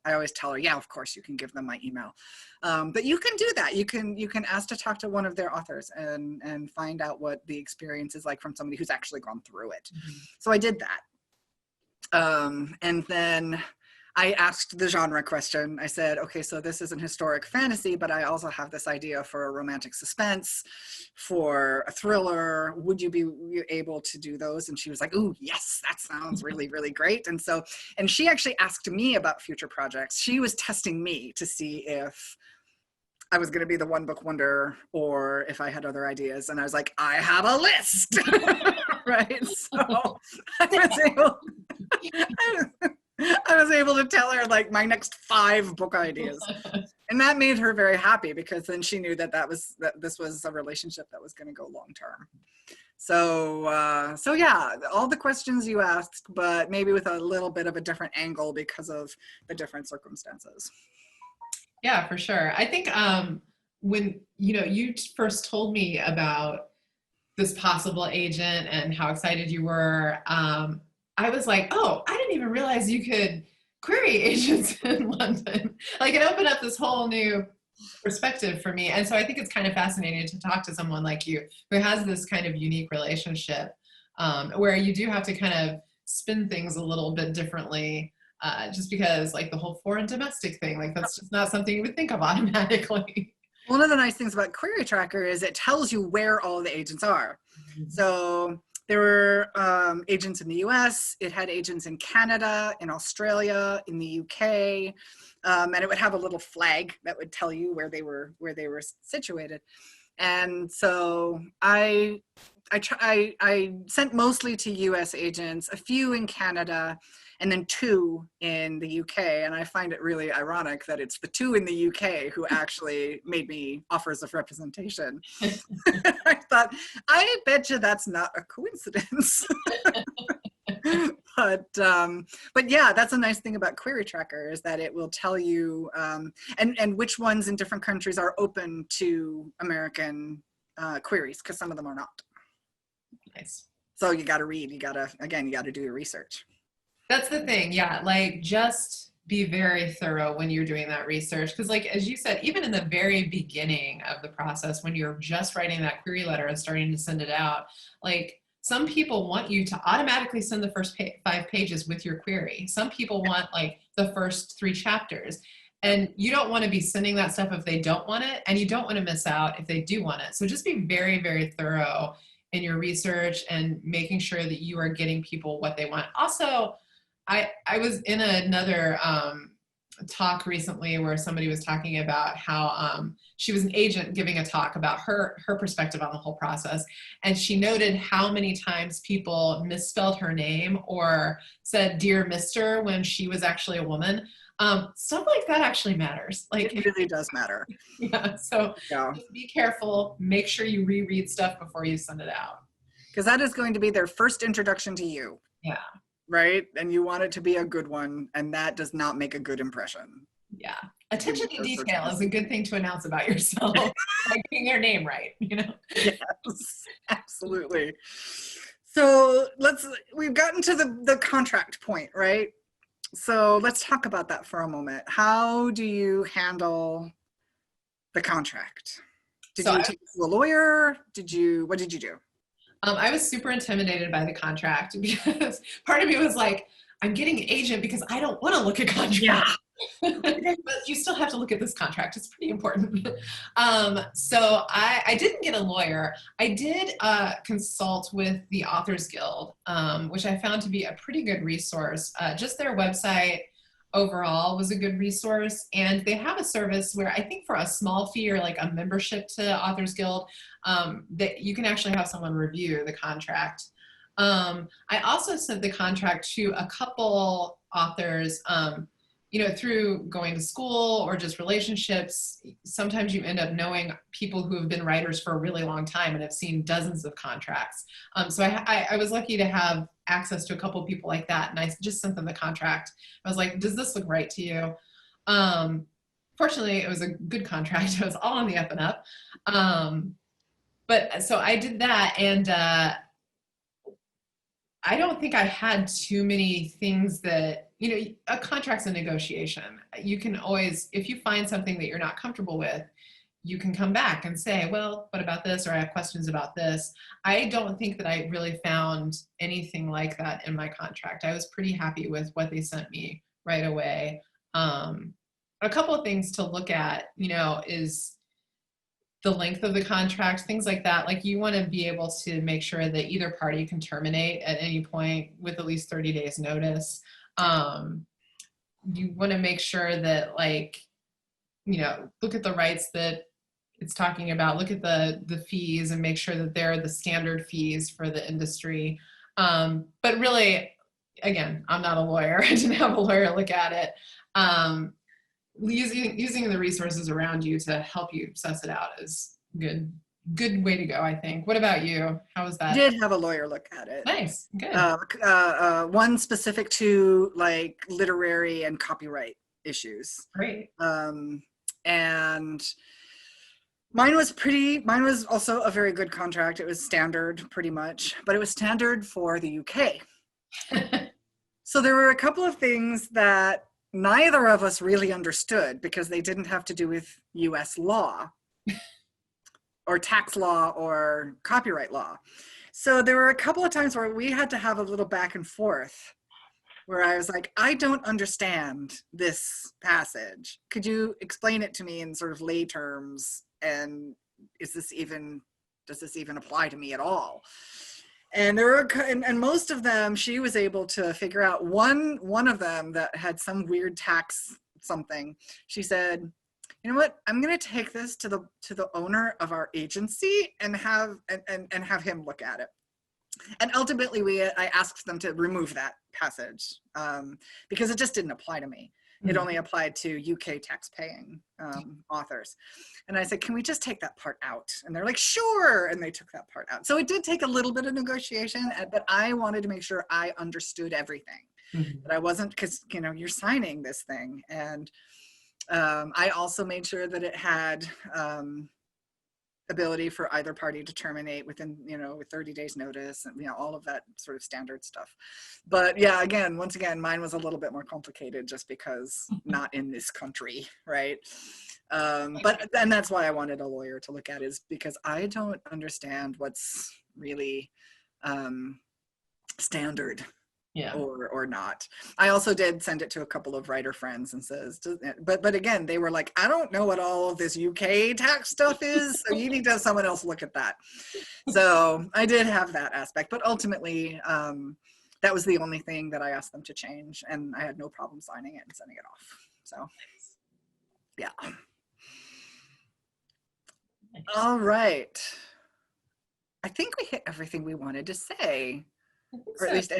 I always tell her, yeah, of course you can give them my email. But you can do that. You can ask to talk to one of their authors and find out what the experience is like from somebody who's actually gone through it. So I did that. And then I asked the genre question. I said, okay, so this is an historic fantasy, but I also have this idea for a romantic suspense, for a thriller. Would you be able to do those? And she was like, ooh, yes, that sounds really, really great. And she actually asked me about future projects. She was testing me to see if I was going to be the one book wonder or if I had other ideas. And I was like, I have a list, right? So I was able to tell her like my next 5 book ideas, and that made her very happy because then she knew that this was a relationship that was going to go long term. So yeah, all the questions you asked, but maybe with a little bit of a different angle because of the different circumstances. Yeah, for sure. I think when you first told me about this possible agent and how excited you were, I was like, oh, I didn't even realize you could query agents in London. Like it opened up this whole new perspective for me. And so I think it's kind of fascinating to talk to someone like you who has this kind of unique relationship, where you do have to kind of spin things a little bit differently, just because like the whole foreign domestic thing, like that's just not something you would think of automatically. One of the nice things about Query Tracker is it tells you where all the agents are. So there were agents in the US, it had agents in Canada, in Australia, in the UK, and it would have a little flag that would tell you where they were situated. And so I sent mostly to US agents, a few in Canada, and then 2 in the UK. And I find it really ironic that it's the 2 in the UK who actually made me offers of representation. I thought, I bet you that's not a coincidence. But yeah, that's a nice thing about Query Tracker is that it will tell you and which ones in different countries are open to American queries, because some of them are not. Nice. So you got to read, you got to do your research. That's the thing. Yeah. Like just be very thorough when you're doing that research. Cause like, as you said, even in the very beginning of the process, when you're just writing that query letter and starting to send it out, like some people want you to automatically send the first 5 pages with your query. Some people want like the first 3 chapters. And you don't want to be sending that stuff if they don't want it. And you don't want to miss out if they do want it. So just be very, very thorough in your research and making sure that you are getting people what they want. Also, I was in another talk recently where somebody was talking about how she was an agent giving a talk about her perspective on the whole process. And she noted how many times people misspelled her name or said, "Dear Mr." when she was actually a woman. Stuff like that actually matters. Like it really does matter. Yeah. So yeah. Just be careful. Make sure you reread stuff before you send it out. Because that is going to be their first introduction to you. Yeah. Right? And you want it to be a good one, and that does not make a good impression. Yeah. Attention to detail is a good thing to announce about yourself. Like getting your name right, you know? Yes, absolutely. So we've gotten to the contract point, right? So let's talk about that for a moment. How do you handle the contract? Did you take it to a lawyer? What did you do? I was super intimidated by the contract because part of me was like, I'm getting an agent because I don't want to look at contracts. Yeah. But you still have to look at this contract. It's pretty important. So I didn't get a lawyer. I did consult with the Authors Guild, which I found to be a pretty good resource. Just their website overall was a good resource. And they have a service where I think for a small fee or like a membership to Authors Guild, that you can actually have someone review the contract. I also sent the contract to a couple authors, you know, through going to school or just relationships. Sometimes you end up knowing people who have been writers for a really long time and have seen dozens of contracts. So I was lucky to have access to a couple of people like that. And I just sent them the contract. I was like, does this look right to you? Fortunately, it was a good contract. It was all on the up and up. But so I did that, and I don't think I had too many things that, you know, a contract's a negotiation. You can always, if you find something that you're not comfortable with, you can come back and say, well, what about this? Or I have questions about this. I don't think that I really found anything like that in my contract. I was pretty happy with what they sent me right away. A couple of things to look at, you know, is the length of the contract, things like that. Like you want to be able to make sure that either party can terminate at any point with at least 30 days notice. You want to make sure that, like, you know, look at the rights that it's talking about, look at the fees and make sure that they're the standard fees for the industry. But really, again, I'm not a lawyer. I didn't have a lawyer look at it. Using the resources around you to help you suss it out is good way to go, I think. What about you? How was that? I did have a lawyer look at it. Nice, good. One specific to like literary and copyright issues. Great. And mine was also a very good contract. It was standard pretty much, but it was standard for the UK. So there were a couple of things that neither of us really understood because they didn't have to do with US law or tax law or copyright law. So there were a couple of times where we had to have a little back and forth where I was like, I don't understand this passage. Could you explain it to me in sort of lay terms? And does this even apply to me at all? And there were, and most of them, she was able to figure out. One of them that had some weird tax something. She said, you know what? I'm going to take this to the owner of our agency and have him look at it. And ultimately, I asked them to remove that passage because it just didn't apply to me. It only applied to UK tax-paying authors. And I said, can we just take that part out? And they're like, sure. And they took that part out. So it did take a little bit of negotiation, but I wanted to make sure I understood everything. That I wasn't, because, you know, you're signing this thing. And I also made sure that it had ability for either party to terminate within, you know, with 30 days notice, and, you know, all of that sort of standard stuff. But yeah, once again, mine was a little bit more complicated just because not in this country, right? And that's why I wanted a lawyer to look at, is because I don't understand what's really standard. Yeah. Or not. I also did send it to a couple of writer friends and says, but again, they were like, I don't know what all of this UK tax stuff is, so you need to have someone else look at that. So I did have that aspect, but ultimately, that was the only thing that I asked them to change, and I had no problem signing it and sending it off. So, yeah. All right. I think we hit everything we wanted to say, or at least.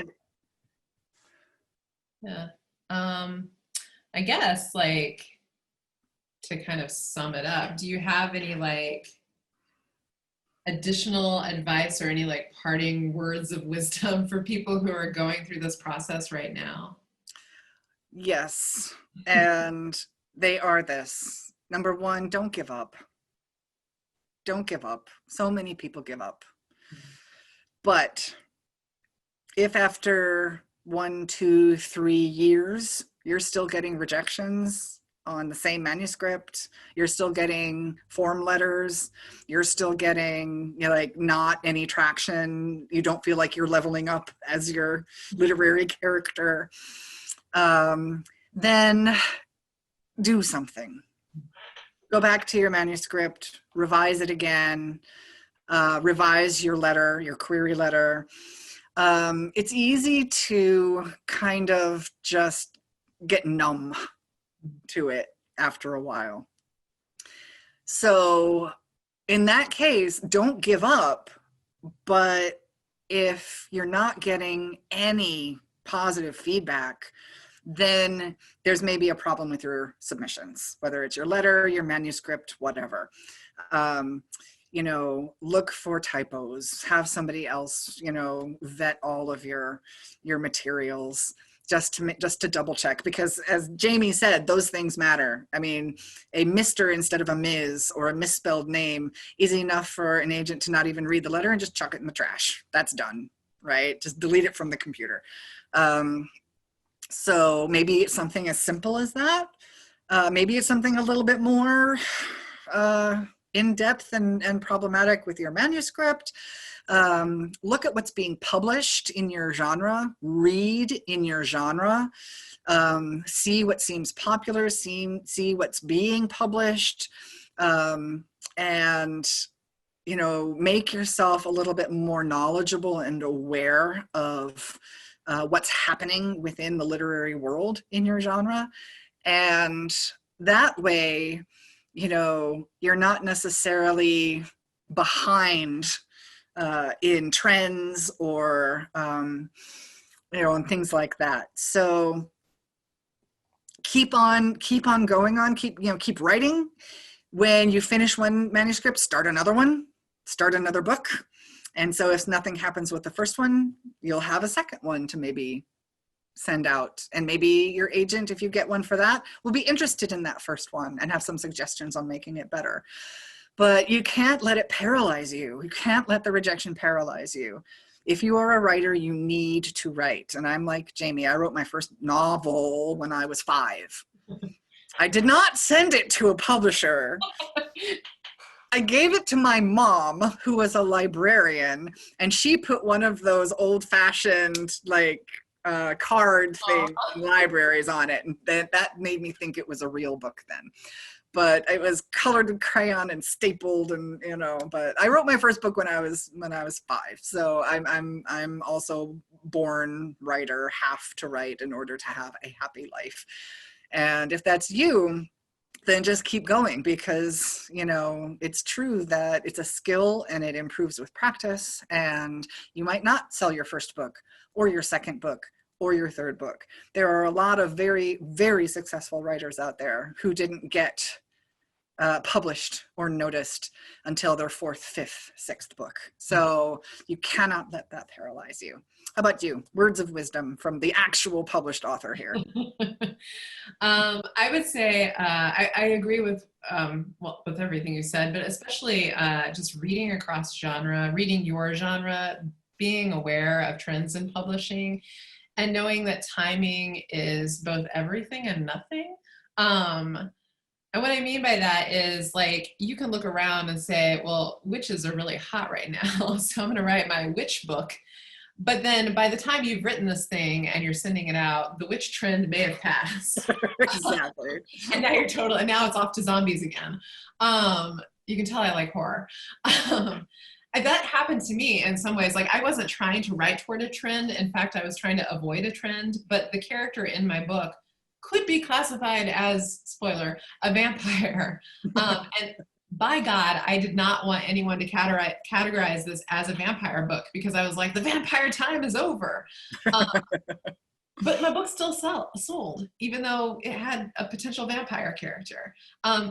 Yeah. I guess, like, to kind of sum it up, do you have any like additional advice or any like parting words of wisdom for people who are going through this process right now? Yes. And they are this. Number one, don't give up. Don't give up. So many people give up. But if after 1, 2, 3 years, you're still getting rejections on the same manuscript, you're still getting form letters, you're still getting, you know, like, not any traction, you don't feel like you're leveling up as your literary character, then do something. Go back to your manuscript, revise it again, revise your letter, your query letter. It's easy to kind of just get numb to it after a while. So in that case, don't give up. But if you're not getting any positive feedback, then there's maybe a problem with your submissions, whether it's your letter, your manuscript, whatever. You know, look for typos, have somebody else, you know, vet all of your materials just to double check, because as Jamey said, those things matter. I mean, a Mr. instead of a Ms. or a misspelled name is enough for an agent to not even read the letter and just chuck it in the trash. That's done, right? Just delete it from the computer. So maybe it's something as simple as that. Maybe it's something a little bit more in-depth and problematic with your manuscript. Look at what's being published in your genre, read in your genre, see what seems popular, see what's being published, and, you know, make yourself a little bit more knowledgeable and aware of what's happening within the literary world in your genre. And that way, you know, you're not necessarily behind in trends or, you know, and things like that. So keep on going on, keep writing. When you finish one manuscript, start another one, start another book. And so if nothing happens with the first one, you'll have a second one to maybe send out. And maybe your agent, if you get one for that, will be interested in that first one and have some suggestions on making it better. But you can't let it paralyze you. You can't let the rejection paralyze you. if you are a writer, you need to write. And I'm like Jamey, I wrote my first novel when I was 5. I did not send it to a publisher. I gave it to my mom, who was a librarian, and she put one of those old-fashioned like card things in libraries on it, and that made me think it was a real book then. But it was colored with crayon and stapled, and But I wrote my first book when I was 5. So I'm also born writer, have to write in order to have a happy life. And if that's you, then just keep going, because it's true that it's a skill and it improves with practice, and you might not sell your first book or your second book or your third book. There are a lot of very, very successful writers out there who didn't get published or noticed until their 4th, 5th, 6th book. So you cannot let that paralyze you. How about you? Words of wisdom from the actual published author here. I would say I agree with with everything you said, but especially just reading across genre, reading your genre, being aware of trends in publishing, and knowing that timing is both everything and nothing. And what I mean by that is, like, you can look around and say, well, witches are really hot right now, so I'm going to write my witch book. But then by the time you've written this thing and you're sending it out, the witch trend may have passed. Exactly. And now and now it's off to zombies again. You can tell I like horror. And that happened to me in some ways. Like, I wasn't trying to write toward a trend. In fact, I was trying to avoid a trend, but the character in my book could be classified as, spoiler, a vampire. And by God, I did not want anyone to categorize this as a vampire book, because I was like, the vampire time is over. But my book still sold, even though it had a potential vampire character.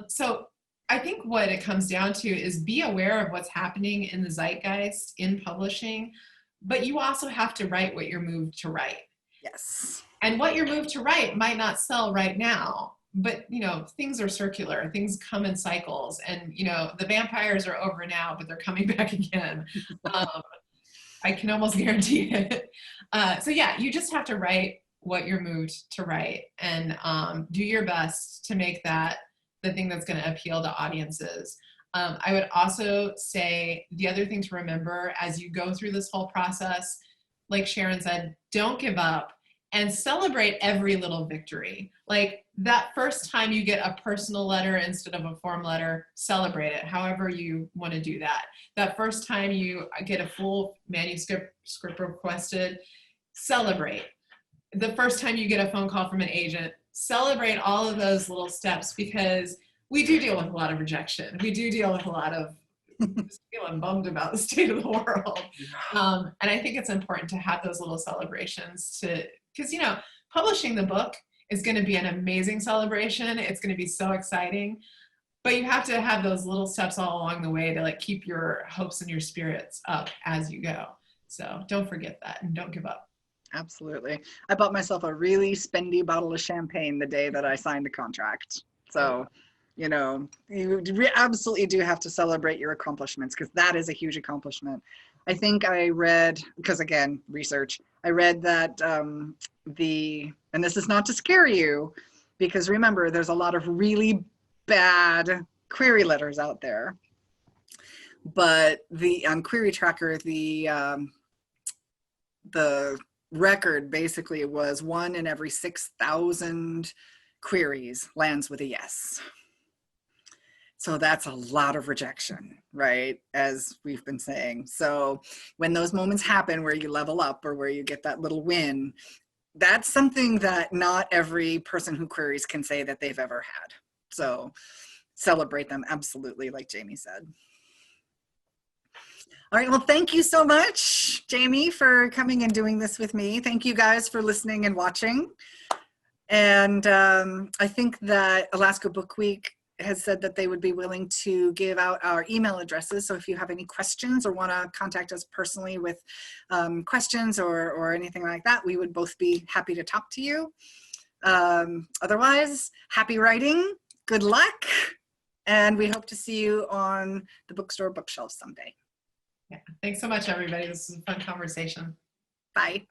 So I think what it comes down to is be aware of what's happening in the zeitgeist in publishing, but you also have to write what you're moved to write. Yes. And what you're moved to write might not sell right now, but things are circular, things come in cycles, and the vampires are over now, but they're coming back again. I can almost guarantee it. So yeah, you just have to write what you're moved to write, and do your best to make that the thing that's going to appeal to audiences. I would also say the other thing to remember as you go through this whole process, like Sharon said, don't give up. And celebrate every little victory. Like that first time you get a personal letter instead of a form letter, celebrate it, however you want to do that. That first time you get a full manuscript requested, celebrate. The first time you get a phone call from an agent, celebrate all of those little steps, because we do deal with a lot of rejection. We do deal with a lot of just feeling bummed about the state of the world. And I think it's important to have those little celebrations because, publishing the book is going to be an amazing celebration. It's going to be so exciting, but you have to have those little steps all along the way to like keep your hopes and your spirits up as you go. So don't forget that and don't give up. Absolutely. I bought myself a really spendy bottle of champagne the day that I signed the contract. So, you absolutely do have to celebrate your accomplishments, because that is a huge accomplishment. I think I read, because again, research, I read that and this is not to scare you, because remember, there's a lot of really bad query letters out there. But on Query Tracker, the record basically was 1 in every 6,000 queries lands with a yes. So that's a lot of rejection, right? As we've been saying. So when those moments happen where you level up or where you get that little win, that's something that not every person who queries can say that they've ever had. So celebrate them, absolutely, like Jamey said. All right, well, thank you so much, Jamey, for coming and doing this with me. Thank you guys for listening and watching. And I think that Alaska Book Week has said that they would be willing to give out our email addresses. So if you have any questions or want to contact us personally with questions or anything like that, we would both be happy to talk to you. Otherwise, happy writing, good luck, and we hope to see you on the bookstore bookshelves someday. Yeah. Thanks so much, everybody. This was a fun conversation. Bye.